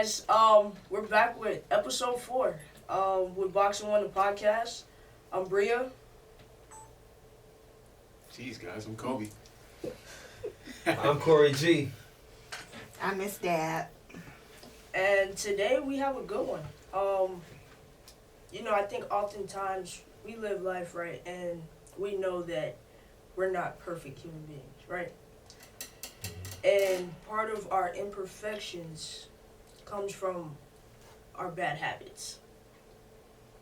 guys, we're back with episode 4 with Boxing One the podcast. I'm Briah. Jeez, guys, I'm Kobe. I'm Corey G. I miss Dad. And today we have a good one. I think oftentimes we live life, right, and we know that we're not perfect human beings, right? And part of our imperfections comes from our bad habits.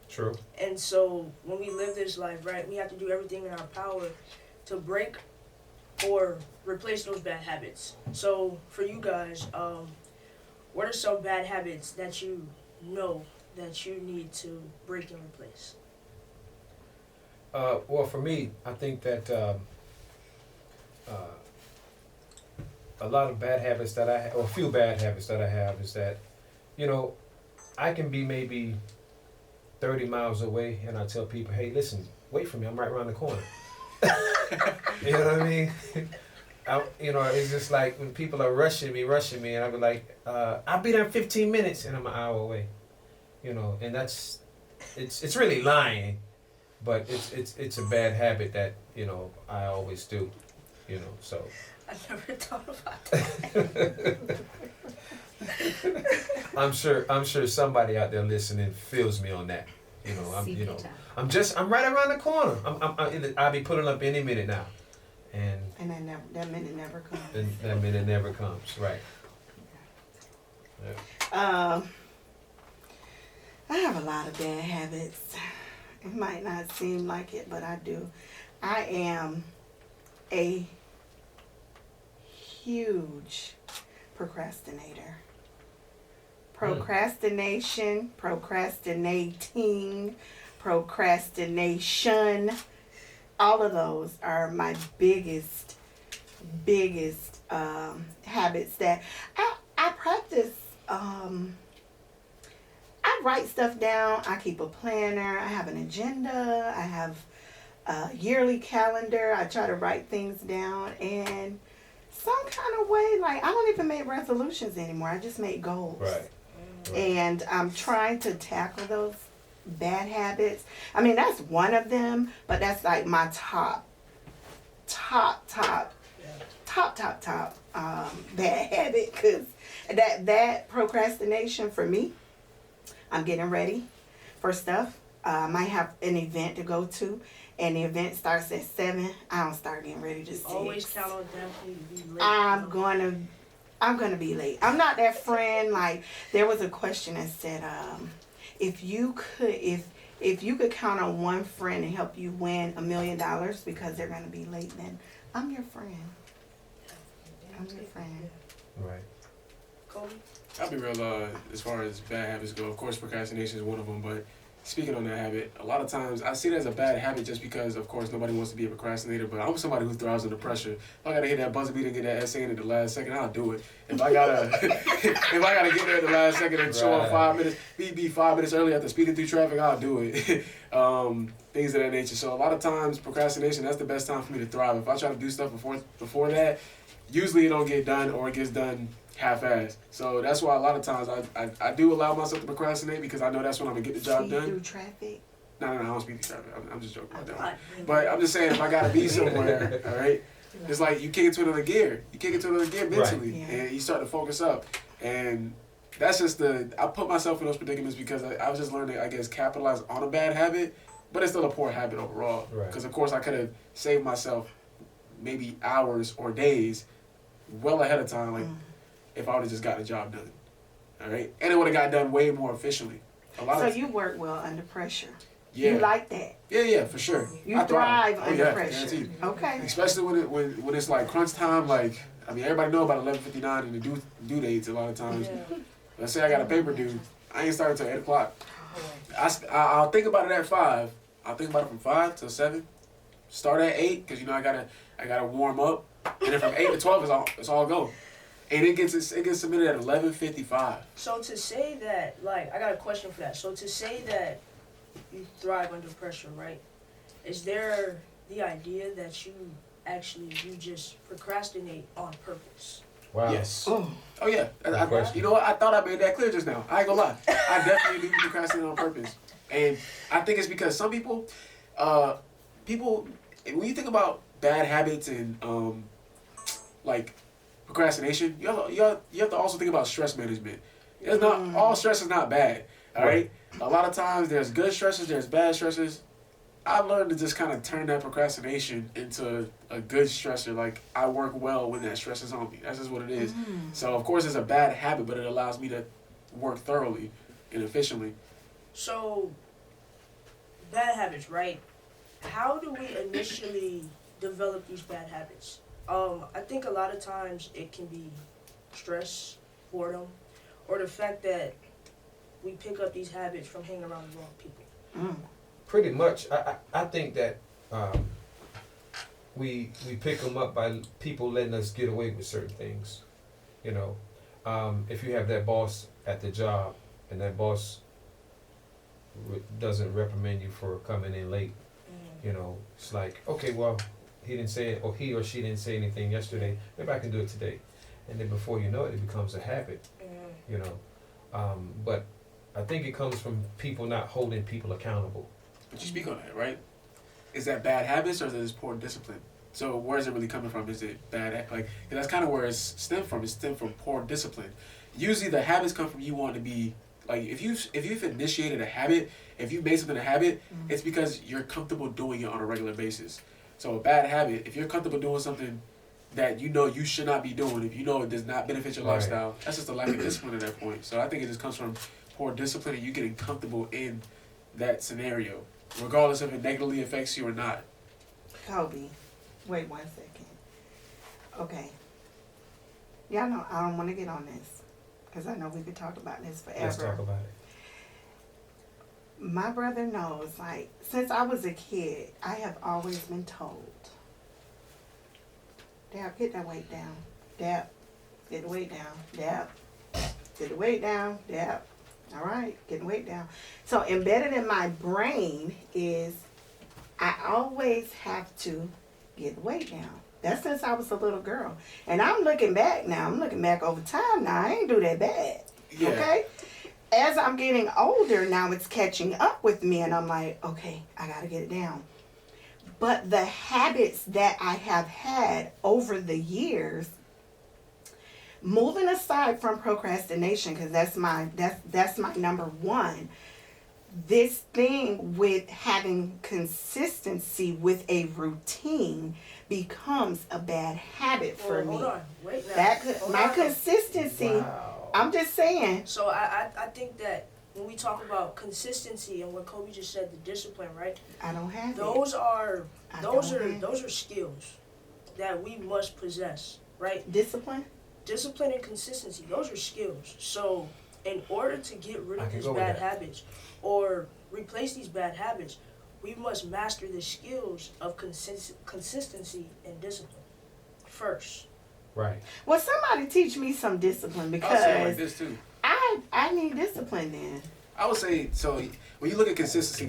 True. And so when we live this life, right, we have to do everything in our power to break or replace those bad habits. So for you guys, what are some bad habits that you know that you need to break and replace? Well, for me, I think that a lot of bad habits that I have, or a few bad habits that I have, is that, I can be maybe 30 miles away and I tell people, hey, listen, wait for me, I'm right around the corner. You know what I mean? It's just like when people are rushing me, and I'll be like, I'll be there in 15 minutes, and I'm an hour away. And it's really lying, but it's a bad habit that, I always do, so. I never thought about that. I'm sure somebody out there listening feels me on that. I'm right around the corner. I'll be pulling up any minute now. And that minute never comes. And that minute never comes, right. Yeah. I have a lot of bad habits. It might not seem like it, but I do. I am a huge procrastinator. Procrastination, procrastinating, procrastination. All of those are my biggest habits that I practice. I write stuff down. I keep a planner. I have an agenda. I have a yearly calendar. I try to write things down, and some kind of way, like, I don't even make resolutions anymore. I just make goals. Right. And I'm trying to tackle those bad habits. I mean, that's one of them, but that's like my top bad habit, because that procrastination for me, I'm getting ready for stuff. I might have an event to go to, and the event starts at 7. I don't start getting ready to 6. Always count on Daphne to be late. I'm gonna be late. I'm not that friend. Like, there was a question that said, if you could count on one friend and help you win $1 million because they're gonna be late, then I'm your friend. I'm your friend. Right. Kobe? I'll be real, as far as bad habits go, of course procrastination is one of them, but speaking on that habit, a lot of times I see it as a bad habit just because, of course, nobody wants to be a procrastinator, but I'm somebody who thrives under pressure. If I gotta hit that buzzer beat and get that essay in at the last second, I'll do it. If I gotta get there at the last second and show up 5 minutes, be 5 minutes early after speeding through traffic, I'll do it. Things of that nature. So a lot of times procrastination, that's the best time for me to thrive. If I try to do stuff before that, usually it don't get done, or it gets done half-assed. So that's why a lot of times I do allow myself to procrastinate, because I know that's when I'm going to get the job done. Through traffic? No, I don't speed through traffic. I'm just joking about that. But I'm just saying, if I got to be somewhere, all right, it's like you kick into another gear. You kick into another gear mentally, right. Yeah. And you start to focus up. And that's just I put myself in those predicaments because I was just learning, I guess, capitalize on a bad habit, but it's still a poor habit overall. Because, of course, I could have saved myself maybe hours or days well ahead of time, like, if I would have just got the job done, all right? And it would have got done way more efficiently. So you work well under pressure. Yeah. You like that? Yeah, for sure. You thrive under pressure. Guaranteed. Okay. Especially when it's like crunch time, like, I mean, everybody know about 11:59 and the due dates a lot of times. Yeah. Let's say I got a paper due. I ain't starting until 8 o'clock. I'll think about it at 5. I'll think about it from 5 till 7. Start at 8, because, I gotta warm up. And then from 8 to 12, it's all go. And it gets submitted at 11:55. So to say that, like, I got a question for that. So to say that you thrive under pressure, right? Is there the idea that you just procrastinate on purpose? Wow. Yes. Oh. Oh yeah. You know what? I thought I made that clear just now. I ain't gonna lie. I definitely do procrastinate on purpose, and I think it's because some people, when you think about bad habits and like procrastination, you have to also think about stress management. It's not all stress is not bad. All right. A lot of times there's good stresses, there's bad stresses. I've learned to just kind of turn that procrastination into a good stressor. Like, I work well when that stress is on me. That's just what it is. So, of course, it's a bad habit, but it allows me to work thoroughly and efficiently. So, bad habits, right? How do we initially develop these bad habits? I think a lot of times it can be stress, boredom, or the fact that we pick up these habits from hanging around the wrong people. Pretty much, I think that we pick them up by people letting us get away with certain things. You know, if you have that boss at the job and that boss doesn't reprimand you for coming in late, you know, it's like, okay, well, he didn't say it, or he or she didn't say anything yesterday, maybe I can do it today. And then before you know it, it becomes a habit, you know. But I think it comes from people not holding people accountable. But you speak on that, right? Is that bad habits or is it poor discipline? So where is it really coming from? Is it bad? Like, that's kind of where it's stemmed from. It's stemmed from poor discipline. Usually the habits come from you wanting to be, like, if you've initiated a habit, if you've made something a habit, it's because you're comfortable doing it on a regular basis. So a bad habit, if you're comfortable doing something that you know you should not be doing, if you know it does not benefit your lifestyle, that's just a lack of discipline at that point. So I think it just comes from poor discipline and you getting comfortable in that scenario, regardless if it negatively affects you or not. Kobe, wait 1 second. Okay. Y'all know I don't want to get on this because I know we could talk about this forever. Let's talk about it. My brother knows, like, since I was a kid, I have always been told, Dab, get that weight down. Dab, get the weight down. Dab, get the weight down. Dab. All right, get the weight down. So embedded in my brain is I always have to get the weight down. That's since I was a little girl. And I'm looking back now. I'm looking back over time now. I ain't do that bad. Yeah. Okay? As I'm getting older, now it's catching up with me. And I'm like, okay, I got to get it down. But the habits that I have had over the years, moving aside from procrastination, because that's my number one, this thing with having consistency with a routine becomes a bad habit for me. Hold on, wait now. Consistency, Wow. I'm just saying. So I think that when we talk about consistency and what Kobe just said, the discipline, right? I don't have Those it. are those have are skills that we must possess, right? Discipline? Discipline and consistency, those are skills. So in order to get rid I of can these go with bad that. habits or replace these bad habits, we must master the skills of consistency and discipline first. Right. Well, somebody teach me some discipline I'll say it like because this too. I need discipline then. I would say, so when you look at consistency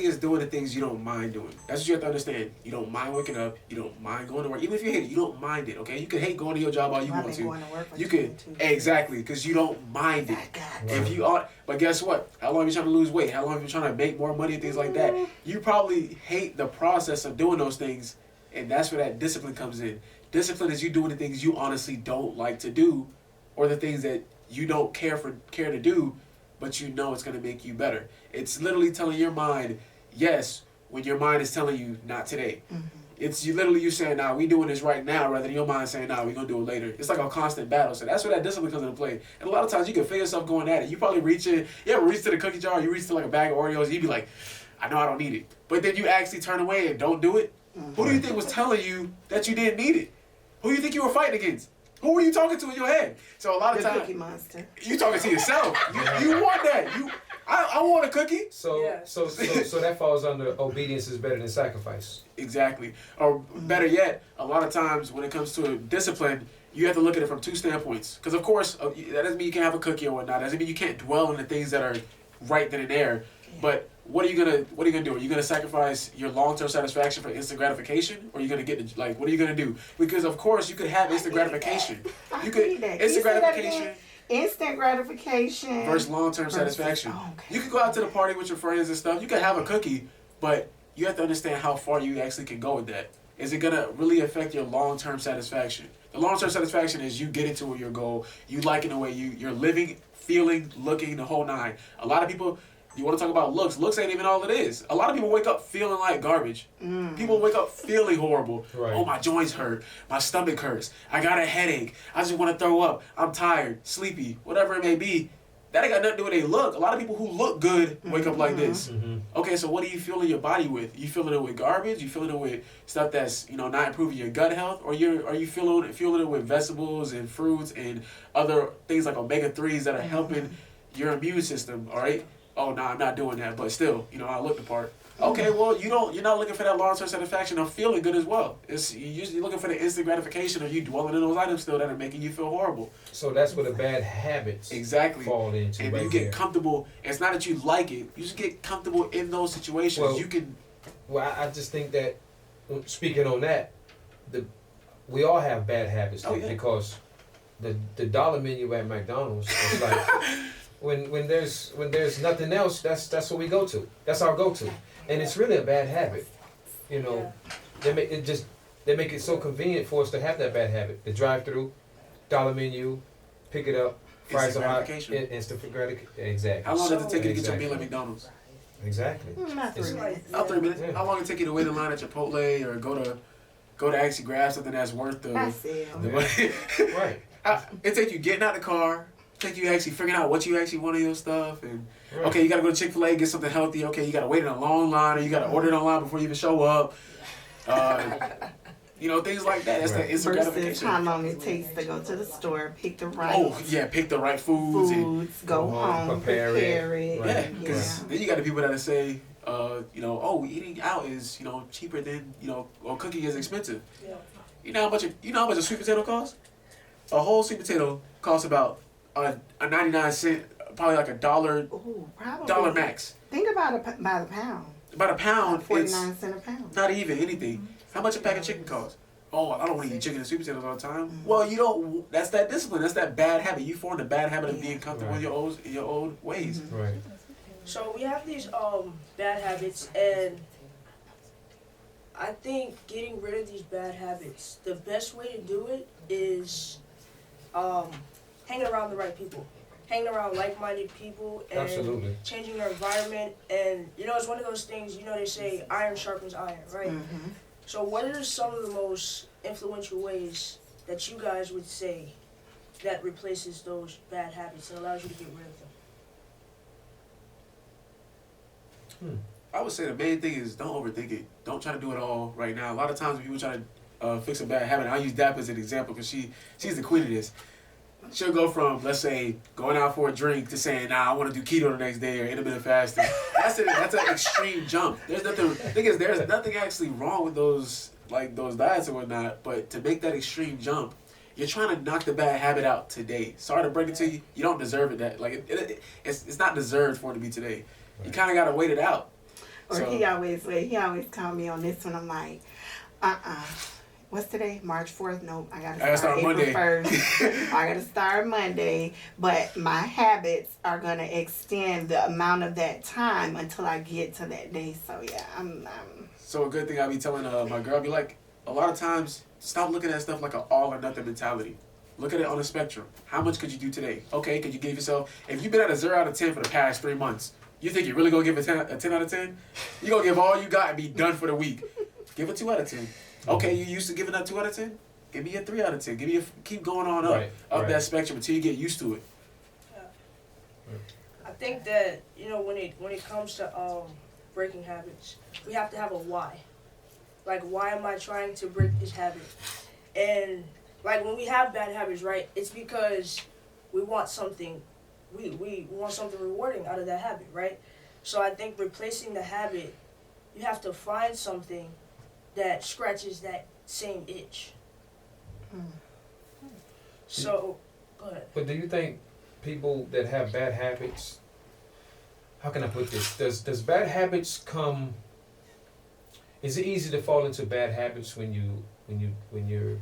is doing the things you don't mind doing. That's what you have to understand. You don't mind waking up. You don't mind going to work. Even if you hate it, you don't mind it, okay? You can hate going to your job all you I've want been to. going to work for You can, 22 years. exactly, because you don't mind it. I got Right. If you are, but guess what? How long have you trying to lose weight? How long have you trying to make more money and things like that? You probably hate the process of doing those things, and that's where that discipline comes in. Discipline is you doing the things you honestly don't like to do, or the things that you don't care to do, but you know it's going to make you better. It's literally telling your mind yes when your mind is telling you not today. It's you saying, nah, we doing this right now, rather than your mind saying, nah, we're going to do it later. It's like a constant battle. So that's where that discipline comes into play. And a lot of times you can feel yourself going at it. You probably you ever reach to the cookie jar, you reach to like a bag of Oreos, you'd be like, I know I don't need it. But then you actually turn away and don't do it. Who do you think was telling you that you didn't need it? Who do you think you were fighting against? Who were you talking to in your head? So a lot of the times, Cookie Monster. you talking to yourself. You want that. I want a cookie. So that falls under obedience is better than sacrifice. Exactly. Or better yet, a lot of times when it comes to discipline, you have to look at it from two standpoints. Because of course, that doesn't mean you can't have a cookie or whatnot. That doesn't mean you can't dwell on the things that are right then and there. Yeah. But what are you gonna do? Are you gonna sacrifice your long-term satisfaction for instant gratification, or are you gonna get like what are you gonna do? Because of course you could have instant gratification. You could instant gratification. Instant gratification Versus long-term satisfaction. You could go out to the party with your friends and stuff. You could have a cookie, but you have to understand how far you actually can go with that. Is it gonna really affect your long-term satisfaction? The long-term satisfaction is you get into your goal, you liking the way you're living, feeling, looking, the whole nine. A lot of people, you want to talk about looks. Looks ain't even all it is. A lot of people wake up feeling like garbage. People wake up feeling horrible. Right. Oh, my joints hurt. My stomach hurts. I got a headache. I just want to throw up. I'm tired, sleepy, whatever it may be. That ain't got nothing to do with their look. A lot of people who look good wake up like this. Okay, so what are you filling your body with? You filling it with garbage? You filling it with stuff that's not improving your gut health, or are you fueling it with vegetables and fruits and other things like omega-3s that are helping your immune system? All right. Oh no, I'm not doing that, but still, I look the part. Okay, well, you're not looking for that long-term satisfaction of feeling good as well. You're usually looking for the instant gratification of you dwelling in those items still that are making you feel horrible. So that's where the bad habits fall into. And right you get there. comfortable. It's not that you like it. You just get comfortable in those situations. Well, you can. Well, I just think that, speaking on that, we all have bad habits because the dollar menu at McDonald's is like when there's nothing else, that's what we go to. That's our go-to, and it's really a bad habit. They make it so convenient for us to have that bad habit. The drive-through, dollar menu, pick it up, fries are hot, instant gratification. Exactly. How long does it take you to get your meal at McDonald's? Exactly. Not 3 minutes. About 3 minutes. Yeah. How long does it take you to wait in line at Chipotle or go to actually grab something that's worth the money? Right. It take you getting out the car. Take you actually figuring out what you actually want in your stuff, and Right. okay, you gotta go to Chick-fil-A, get something healthy. Okay, you gotta wait in a long line, or you gotta order it online before you even show up. Things like that. That's the instant Versus gratification. how long it takes to go to the store, pick the right Pick the right foods. go home, prepare it. Right. Yeah, because then you got the people that say, eating out is cheaper than or cooking is expensive. Yeah. You know how much a sweet potato costs? A whole sweet potato costs about a 99-cent, probably like $1, Ooh, probably. dollar max. Think about it by the pound. About a pound, 49 cents a pound. not even anything. How much a pack of chicken costs? Oh, I don't want to eat chicken and sweet potatoes all the time. Well, you don't. That's that discipline. That's that bad habit. You formed a bad habit of being comfortable with your old ways. Right. So we have these bad habits, and I think getting rid of these bad habits, the best way to do it is hanging around the right people, hanging around like-minded people, and Absolutely. changing your environment. And it's one of those things. They say iron sharpens iron, right? Mm-hmm. So what are some of the most influential ways that you guys would say that replaces those bad habits and allows you to get rid of them? I would say the main thing is don't overthink it. Don't try to do it all right now. A lot of times when people try to fix a bad habit, I'll use Daphne as an example because she's the queen of this. She'll go from, let's say, going out for a drink to saying, nah, I want to do keto the next day or intermittent fasting. That's an extreme jump. There's nothing actually wrong with those diets and whatnot, but to make that extreme jump, you're trying to knock the bad habit out today. Sorry to break it to you, you don't deserve it. It's not deserved for it to be today. You kind of got to wait it out. Or So- he always called me on this one. I'm like, what's today? March 4th? Nope, I gotta start April Monday. 1st. I gotta start Monday. But my habits are gonna extend the amount of that time until I get to that day. So yeah, I'm So a good thing I be telling my girl, I be like, a lot of times, stop looking at stuff like an all or nothing mentality. Look at it on a spectrum. How much could you do today? Okay, could you give yourself, if you've been at a 0 out of 10 for the past 3 months, you think you're really going to give a 10 out of 10? You're going to give all you got and be done for the week. Give a 2 out of 10. Okay, you used to giving a 2 out of 10? Give me a 3 out of 10. Keep going on up that spectrum until you get used to it. I think that when it comes to breaking habits, we have to have a why. Like, why am I trying to break this habit? And like when we have bad habits, right? It's because we want something. We want something rewarding out of that habit, right? So I think replacing the habit, you have to find something that scratches that same itch. So, go ahead. But do you think people that have bad habits, how can I put this? Does bad habits come? Is it easy to fall into bad habits when you're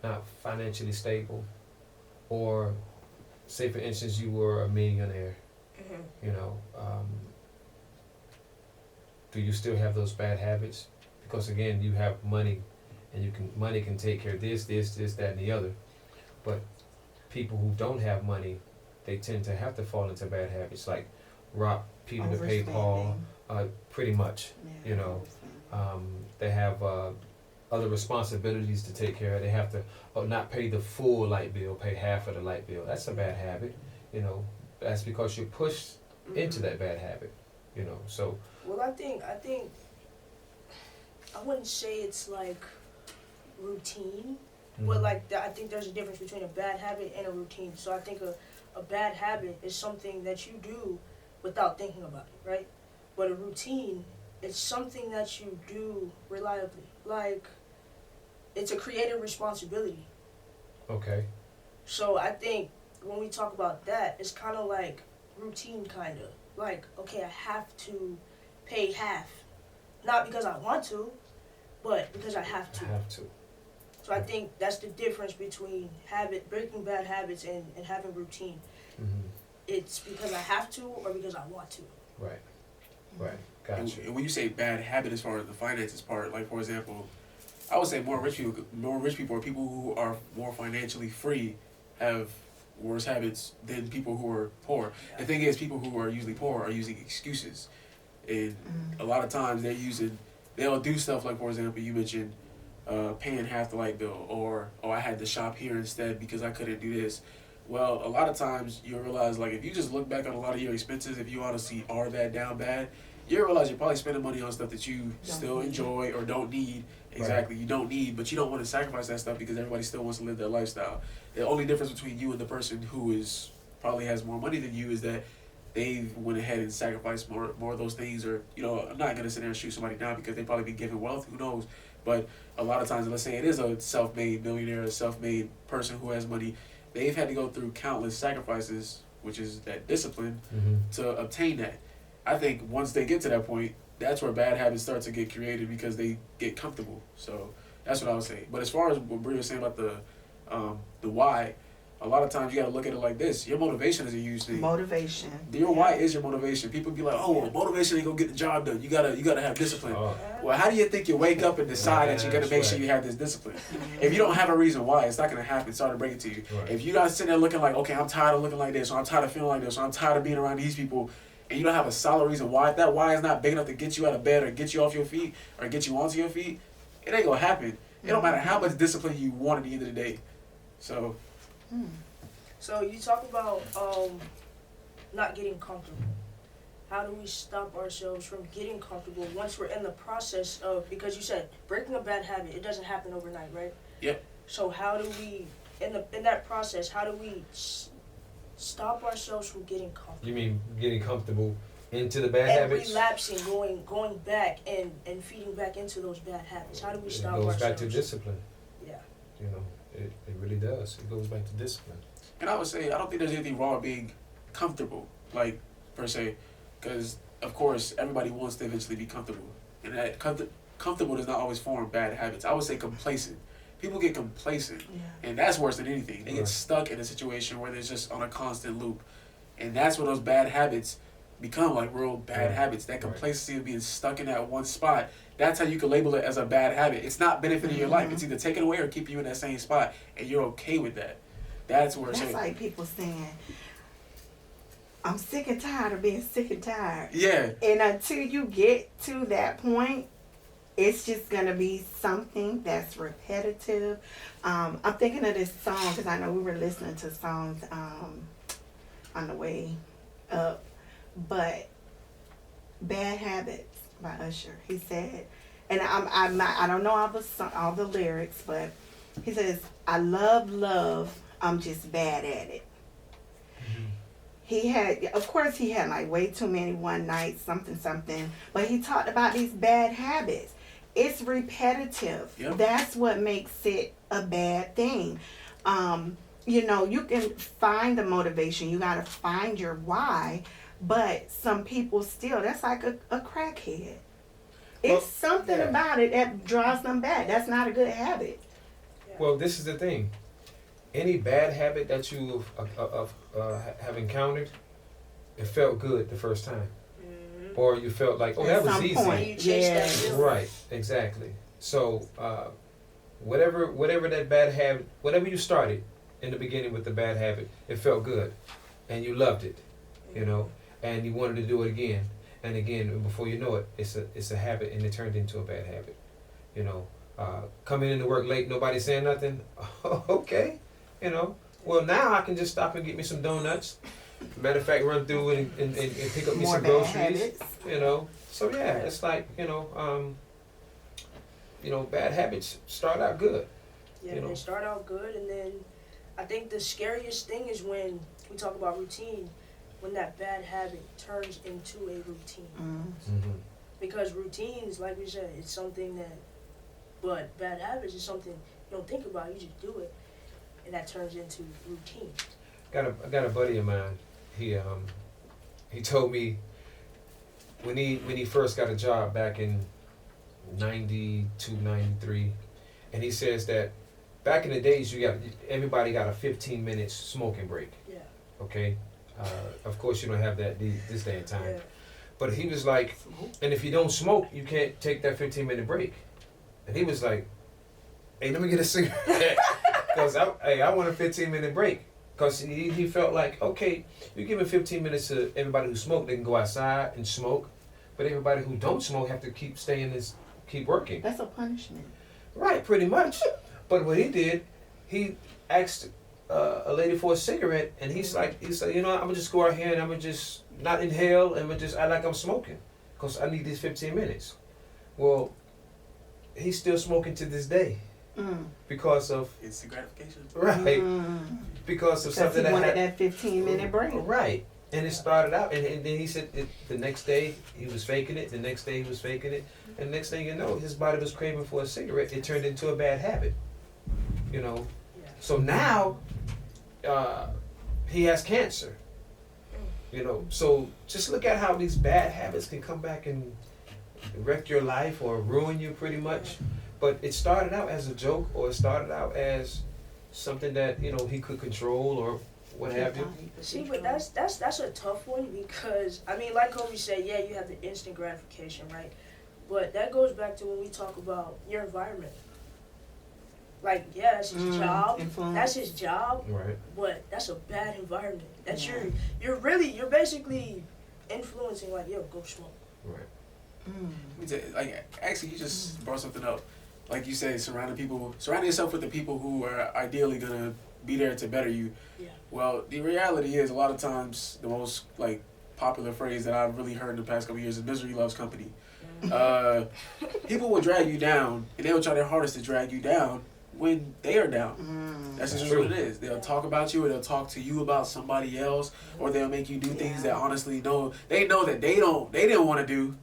not financially stable, or say for instance you were a millionaire, you know, do you still have those bad habits? Because again, you have money, and money can take care of this, that, and the other. But people who don't have money, they tend to have to fall into bad habits, like rob Peter to pay Paul, pretty much. Yeah, You know, they have other responsibilities to take care of. They have to not pay the full light bill, pay half of the light bill. That's a bad habit. You know, that's because you're pushed into that bad habit. You know, so. Well, I think I wouldn't say it's like routine, but like I think there's a difference between a bad habit and a routine. So I think a bad habit is something that you do without thinking about it, right? But a routine is something that you do reliably. Like, it's a creative responsibility. Okay. So I think when we talk about that, it's kind of like routine, kind of. Like, okay, I have to pay half. Not because I want to, but because I have to. So I think that's the difference between breaking bad habits and having routine. It's because I have to or because I want to. Right. Gotcha. And when you say bad habit as far as the finances part, like for example, I would say more rich people or people who are more financially free have worse habits than people who are poor. Yeah. The thing is, people who are usually poor are using excuses. And a lot of times they'll do stuff like, for example, you mentioned paying half the light bill, or I had to shop here instead because I couldn't do this. Well, a lot of times you'll realize, like, if you just look back on a lot of your expenses, if you honestly are that down bad, you'll realize you're probably spending money on stuff that you still enjoy or don't need. Exactly, you don't need, but you don't want to sacrifice that stuff because everybody still wants to live their lifestyle. The only difference between you and the person who probably has more money than you is that they went ahead and sacrificed more of those things. Or, you know, I'm not going to sit there and shoot somebody down because they probably been given wealth, who knows. But a lot of times, let's say it is a self-made millionaire, a self-made person who has money, they've had to go through countless sacrifices, which is that discipline, to obtain that. I think once they get to that point, that's where bad habits start to get created because they get comfortable. So that's what I would say. But as far as what Briah was saying about the why, a lot of times you got to look at it like this. Your motivation is a huge thing. Motivation. Your why is your motivation. People be like, oh, well, motivation ain't gonna get the job done. You gotta have discipline. Well, how do you think you wake up and decide that you're gonna make sure you have this discipline? If you don't have a reason why, it's not gonna happen. Sorry to break it to you. Right. If you're not sitting there looking like, okay, I'm tired of looking like this, or I'm tired of feeling like this, or I'm tired of being around these people, and you don't have a solid reason why, if that why is not big enough to get you out of bed or get you off your feet or get you onto your feet, it ain't gonna happen. It don't matter how much discipline you want at the end of the day. So. So you talk about not getting comfortable. How do we stop ourselves from getting comfortable once we're in the process of, because you said breaking a bad habit, it doesn't happen overnight, right? Yep. So how do we, in that process, how do we stop ourselves from getting comfortable? You mean getting comfortable into the bad and habits? relapsing, going back and feeding back into those bad habits. How do we stop It goes ourselves? back to discipline. Yeah. You know, it really does. It goes back to discipline. And I would say, I don't think there's anything wrong with being comfortable, like, per se, because, of course, everybody wants to eventually be comfortable. And that comfortable does not always form bad habits. I would say complacent. People get complacent, and that's worse than anything. They get stuck in a situation where they're just on a constant loop. And that's where those bad habits become, like, real bad habits. That complacency of being stuck in that one spot, that's how you can label it as a bad habit. It's not benefiting your life. It's either taking away or keeping you in that same spot, and you're okay with that. That's where That's like people saying, I'm sick and tired of being sick and tired. Yeah. And until you get to that point, it's just going to be something that's repetitive. I'm thinking of this song because I know we were listening to songs on the way up. But Bad Habits by Usher. He said, and I don't know all the lyrics, but he says, I love, I'm just bad at it. He had like way too many one night something, but he talked about these bad habits. It's repetitive. Yep. That's what makes it a bad thing. You know, you can find the motivation. You got to find your why, But some people still, that's like a crackhead. Well, It's something yeah. about it that draws them back. That's not a good habit. Well, this is the thing. Any bad habit that you have encountered, it felt good the first time, or you felt like, oh, that At was some easy. point, You chase that yeah. feeling. Right, exactly. So, whatever that bad habit, whatever you started in the beginning with the bad habit, it felt good, and you loved it, you know, and you wanted to do it again and again. And before you know it, it's a habit, and it turned into a bad habit, you know. Coming into work late, nobody saying nothing. Okay, you know. Well, now I can just stop and get me some donuts. Matter of fact, run through and pick up me More some bad groceries. habits. You know. So yeah, it's like bad habits start out good. Yeah, You know. they start out good, and then I think the scariest thing is when we talk about routine, when that bad habit turns into a routine. Mm-hmm. Because routines, like we said, it's something that, but bad habits is something you don't think about, you just do it, and that turns into routine. I got a buddy of mine. He told me when he first got a job back in 92, 93, and he says that back in the days everybody got a 15 minutes smoking break. Yeah. Okay, of course you don't have that this day and time. Yeah. But he was like, and if you don't smoke, you can't take that 15-minute break. And he was like, hey, let me get a cigarette. Because I want a 15-minute break. Because he felt like, okay, you're giving 15 minutes to everybody who smoke, they can go outside and smoke. But everybody who don't smoke have to keep working. That's a punishment. Right, pretty much. But what he did, he asked a lady for a cigarette, and he said, you know, I'm gonna just go out here and I'm gonna just not inhale, and I like I'm smoking, cause I need these 15 minutes. Well, he's still smoking to this day because of Instant gratification. right, because of Because something he that wanted happened. that 15-minute break. Right, and it started out, and then he said the next day he was faking it. The next day he was faking it, and next thing you know, his body was craving for a cigarette. It turned into a bad habit. You know, so now he has cancer. You know, so just look at how these bad habits can come back and wreck your life or ruin you pretty much. But it started out as a joke, or it started out as something that, you know, he could control or what have you. See, but that's a tough one, because I mean, like Kobe said, yeah, you have the instant gratification, right? But that goes back to when we talk about your environment. Like, yeah, that's his job. Influence. That's his job. Right. But that's a bad environment. That's Yeah. you're basically influencing, like, yo, go smoke. Right. Like, actually, you just brought something up. Like you said, surround yourself with the people who are ideally gonna be there to better you. Yeah. Well, the reality is, a lot of times, the most like popular phrase that I've really heard in the past couple of years is "misery loves company." People will drag you down, and they will try their hardest to drag you down when they are down. That's just true. what it is. They'll talk about you, or they'll talk to you about somebody else, or they'll make you do things that honestly they know that they didn't want to do.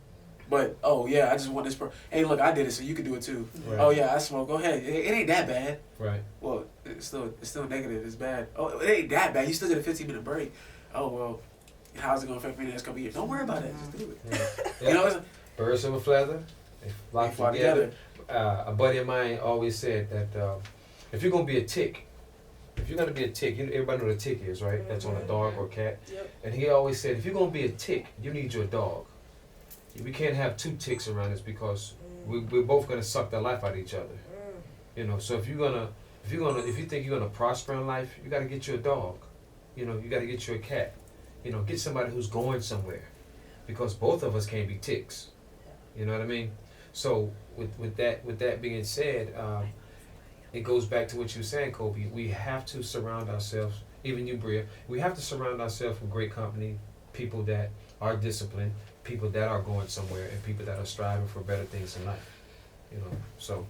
But, oh yeah, I just want this hey, look, I did it, so you can do it too. Right. Oh yeah, I smoke. Go ahead. It ain't that bad. Right. Well, it's still negative. It's bad. Oh, it ain't that bad. You still get a 15-minute break. Oh well, how's it gonna affect me in the next couple of years? Don't worry about it. Just do it. Yeah. You know, it's, Birds of a feather, they flock fly together. A buddy of mine always said that if you're gonna be a tick, everybody know what a tick is, right? That's on a dog or a cat. Yep. And he always said, if you're gonna be a tick, you need your dog. We can't have two ticks around us because we're both gonna suck the life out of each other. You know, so if you think you're gonna prosper in life, you gotta get you a dog. You know, you gotta get you a cat. You know, get somebody who's going somewhere, because both of us can't be ticks. You know what I mean? So with that being said, it goes back to what you were saying, Kobe. We have to surround ourselves, even you, Briah, we have to surround ourselves with great company, people that are disciplined, people that are going somewhere, and people that are striving for better things in life. You know, so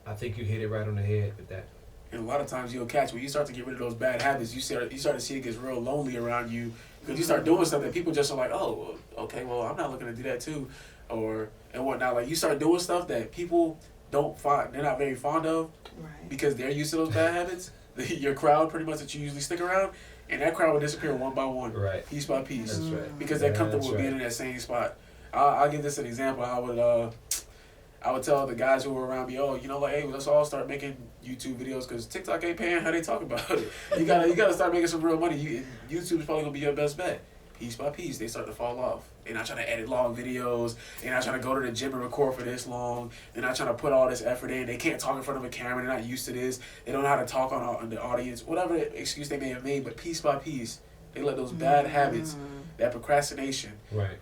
I think you hit it right on the head with that. and a lot of times you'll catch when you start to get rid of those bad habits, you start to see it gets real lonely around you, because you start doing stuff that people just are like, oh, okay, well, I'm not looking to do that too, and whatnot. Like, you start doing stuff that people they're not very fond of, Right. because they're used to those bad habits. Your crowd, pretty much, that you usually stick around, and that crowd would disappear one by one, Right. piece by piece, That's right. because they're comfortable That's with being right. in that same spot. I'll give this an example. I would tell the guys who were around me, oh, you know, like, hey, let's all start making YouTube videos because TikTok ain't paying how they talk about it. You gotta start making some real money. YouTube is probably gonna be your best bet. Piece by piece, they start to fall off. They're not trying to edit long videos. They're not trying to go to the gym and record for this long. They're not trying to put all this effort in. They can't talk in front of a camera. They're not used to this. They don't know how to talk on the audience. Whatever excuse they may have made, but piece by piece, they let those bad habits, that procrastination, Right.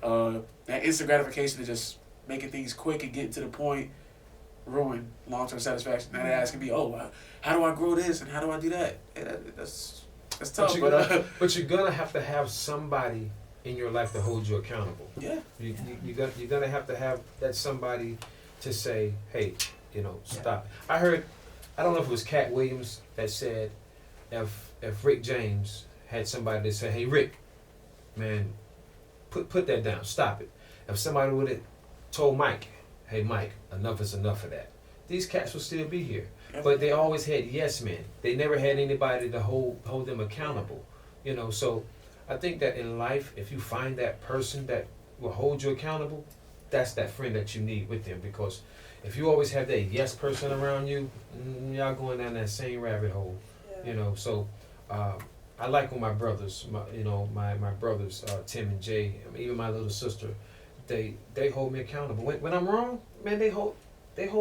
that instant gratification of just making things quick and getting to the point, ruin long-term satisfaction. Now they're asking me, oh, how do I grow this and how do I do that? Hey, that's tough, But you're gonna have to have somebody in your life to hold you accountable. yeah. You're gonna have to have that somebody to say, hey, you know, stop. I don't know if it was Cat Williams that said, if Rick James had somebody that said, hey Rick, man, put that down, stop it. If somebody would have told Mike, hey Mike, enough is enough of that, these cats will still be here. Yep. But they always had yes men. They never had anybody to hold them accountable. You know, so I think that in life, if you find that person that will hold you accountable, that's that friend that you need with them. Because if you always have that yes person around you, y'all going down that same rabbit hole. Yeah. You know, so I like when my brothers, my brothers, Tim and Jay, I mean, even my little sister, they hold me accountable. When I'm wrong, man, they hold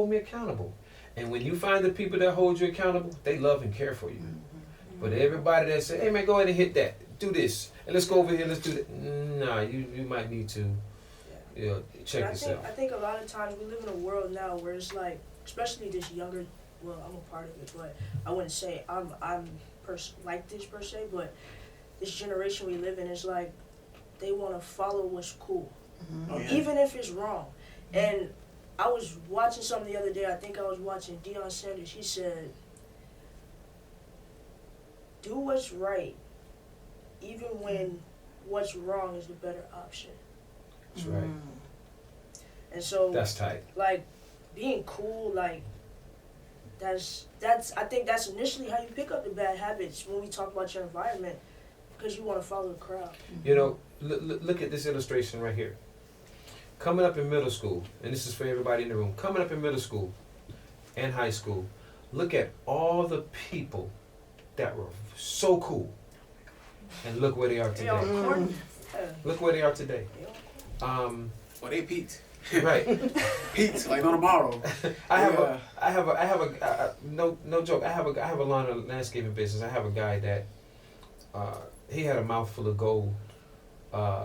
me accountable. And when you find the people that hold you accountable, they love and care for you. But everybody that say, hey man, go ahead and hit that, do this, and let's go over here, let's do that. Nah, you might need to, check yourself. I think a lot of times we live in a world now where it's like, especially this younger, well, I'm a part of it, but I wouldn't say I'm like this per se, but this generation we live in is like, they want to follow what's cool, Oh, yeah. even if it's wrong. And I was watching something the other day, I think I was watching Deion Sanders, he said, do what's right, even when what's wrong is the better option. That's right. And so, That's tight. like, being cool, like, that's I think that's initially how you pick up the bad habits when we talk about your environment, because you want to follow the crowd. You know, look at this illustration right here. Coming up in middle school, and this is for everybody in the room, coming up in middle school and high school, look at all the people that were so cool, and look where they are They all today. corny. Yeah. Look where they are today. Well, they peaked. Right. Peaked like no tomorrow. I have a no joke. I have a lawn and landscaping business. I have a guy that he had a mouthful of gold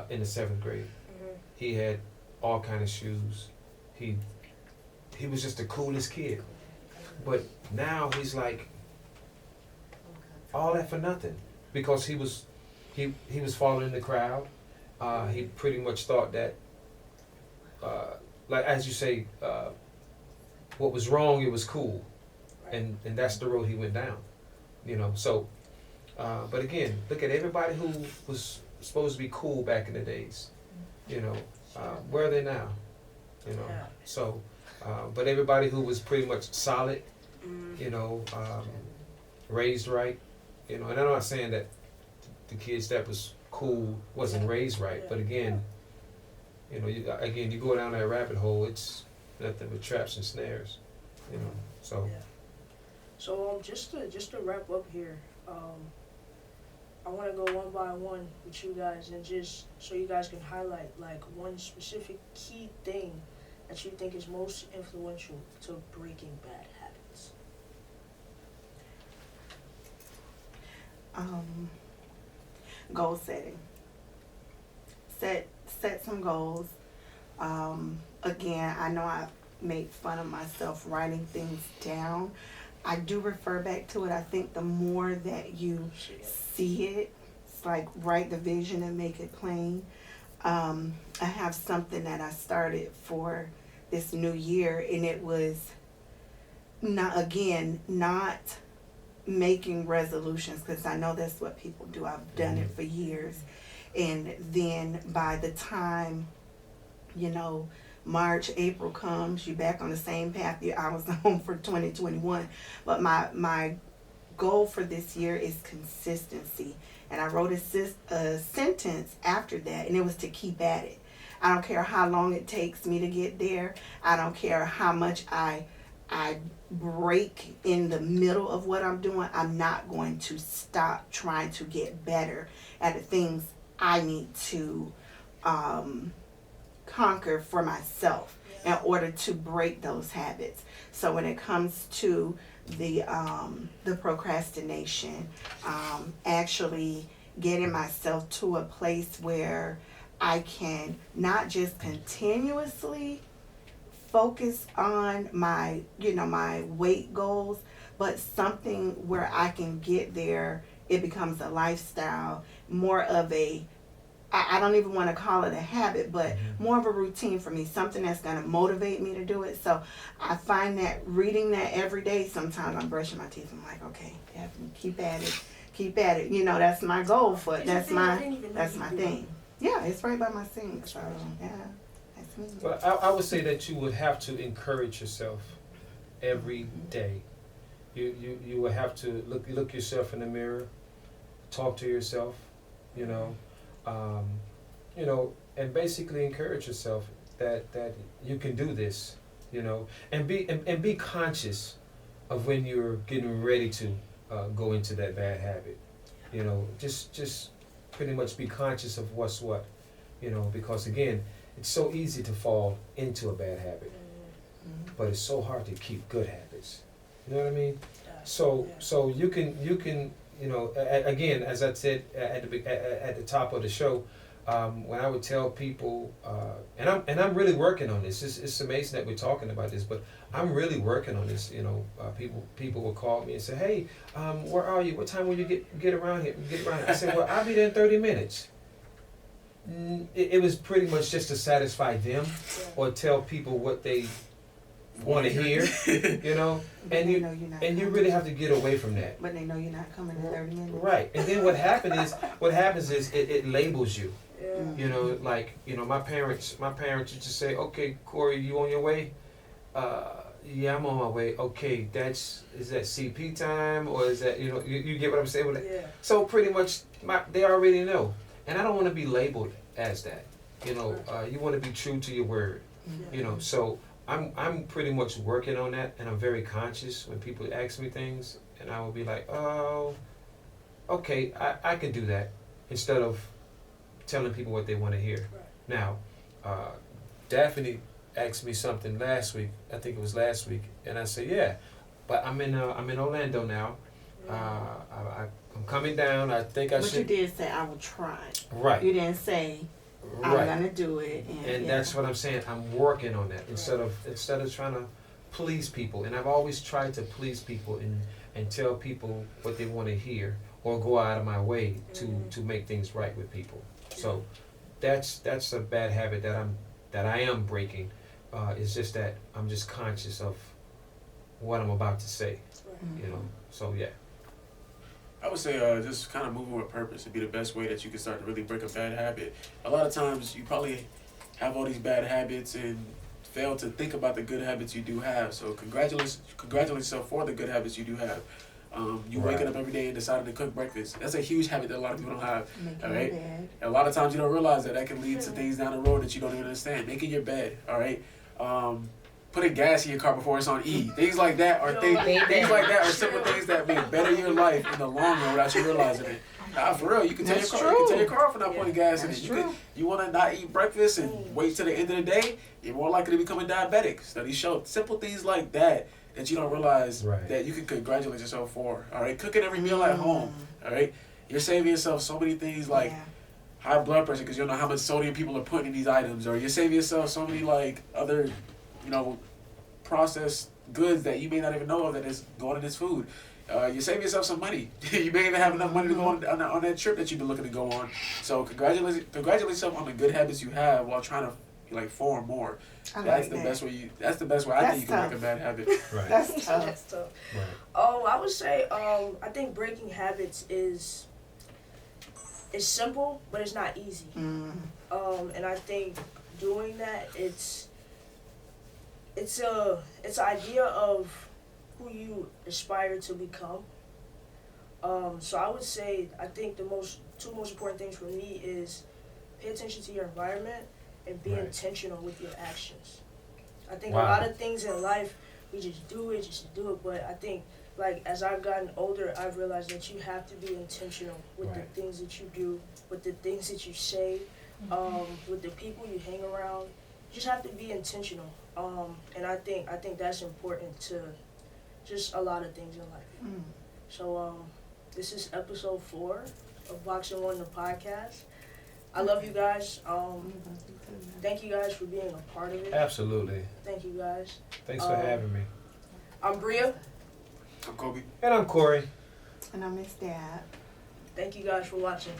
in the 7th grade. Mhm. He had all kind of shoes. He was just the coolest kid. But now he's like all that for nothing because he was following the crowd. He pretty much thought that like as you say, what was wrong, it was cool, and that's the road he went down, you know. So, but again, look at everybody who was supposed to be cool back in the days, you know. Where are they now, you know? Yeah. So, but everybody who was pretty much solid, you know, raised right, you know. And I'm not saying that the kids that was cool wasn't raised right, but again. You know, you go down that rabbit hole. It's nothing but traps and snares, you know. So, Yeah. So just to wrap up here, I want to go one by one with you guys, and just so you guys can highlight like one specific key thing that you think is most influential to breaking bad habits. Goal setting. Set some goals. Again, I know I make fun of myself writing things down. I do refer back to it. I think the more that you see it, it's like write the vision and make it plain. I have something that I started for this new year, and it was not making resolutions, because I know that's what people do. I've done it for years. And then by the time, you know, March, April comes, you're back on the same path I was on for 2021. But my goal for this year is consistency. And I wrote a sentence after that, and it was to keep at it. I don't care how long it takes me to get there. I don't care how much I break in the middle of what I'm doing. I'm not going to stop trying to get better at the things I need to conquer for myself in order to break those habits. So when it comes to the procrastination, actually getting myself to a place where I can not just continuously focus on my weight goals, but something where I can get there. It becomes a lifestyle, more of I don't even want to call it a habit, but more of a routine for me, something that's going to motivate me to do it. So I find that reading that every day, sometimes I'm brushing my teeth. I'm like, okay, Daphne, keep at it. That's my goal for it. That's my thing. Yeah, it's right by my sink. So yeah, that's me. Well, I would say that you would have to encourage yourself every day. You would have to look yourself in the mirror, talk to yourself, and basically encourage yourself that you can do this, and be conscious of when you're getting ready to go into that bad habit. Just pretty much be conscious of what's what, because again, it's so easy to fall into a bad habit, but it's so hard to keep good habits. You know what I mean? So you can again, as I said at the top of the show, when I would tell people, and I'm really working on this. It's amazing that we're talking about this, but I'm really working on this. People will call me and say, "Hey, where are you? What time will you get around here? I said, "Well, I'll be there in 30 minutes." It was pretty much just to satisfy them or tell people what they want to hear, and you really have to get away from that. But they know you're not coming in 30 minutes. Right, and then what happens is it labels you. My parents used to say, "Okay, Corey, you on your way?" Yeah, I'm on my way. Okay, is that CP time, or is that you get what I'm saying? Yeah. So pretty much they already know, and I don't want to be labeled as that. You want to be true to your word. So I'm pretty much working on that, and I'm very conscious when people ask me things, and I will be like, "Oh, okay, I can do that," instead of telling people what they want to hear. Right. Now, Daphne asked me something last week. I think it was last week, and I said, "Yeah, but I'm in Orlando now. I'm coming down. I think I should." But you did say I will try. Right. You didn't say I'm gonna do it. And that's what I'm saying. I'm working on that instead of trying to please people. And I've always tried to please people and tell people what they want to hear, or go out of my way to make things right with people. So that's a bad habit that I am breaking. It's just that I'm just conscious of what I'm about to say. So yeah. I would say just kind of moving with purpose would be the best way that you can start to really break a bad habit. A lot of times you probably have all these bad habits and fail to think about the good habits you do have. So congratulate yourself for the good habits you do have. Waking up every day and deciding to cook breakfast. That's a huge habit that a lot of people don't have. Making all right? your bed. A lot of times you don't realize that can lead to things down the road that you don't even understand. Making your bed, all right? Putting gas in your car before it's on E. Things like that are things like that are simple things that may better your life in the long run without you realizing it. Nah, for real, you can tell your car for not putting gas in it. You want to not eat breakfast and wait till the end of the day, you're more likely to become a diabetic. Studies show simple things like that you don't realize that you can congratulate yourself for. All right, cooking every meal at home. All right, you're saving yourself so many things like high blood pressure because you don't know how much sodium people are putting in these items, or you're saving yourself so many other processed goods that you may not even know of that is going in this food. You're saving yourself some money. You may even have enough money to go on that trip that you've been looking to go on. So congratulate yourself on the good habits you have while trying to form more. That's the best way. That's the best way I think you can break a bad habit. Right. That's tough. That's tough. Right. I would say I think breaking habits is simple, but it's not easy. And I think doing that it's an idea of who you aspire to become, So I would say, I think the two most important things for me is pay attention to your environment and be Right. intentional with your actions. I think Wow. a lot of things in life, we just do it, but I think, like, as I've gotten older, I've realized that you have to be intentional with Right. the things that you do, with the things that you say, with the people you hang around. You just have to be intentional. And I think that's important to just a lot of things in life. Mm. So this is episode 4 of Boxing One, the podcast. I love you guys. Thank you guys for being a part of it. Absolutely. Thank you guys. Thanks for having me. I'm Briah. I'm Kobe. And I'm Corey. And I miss Dad. Thank you guys for watching.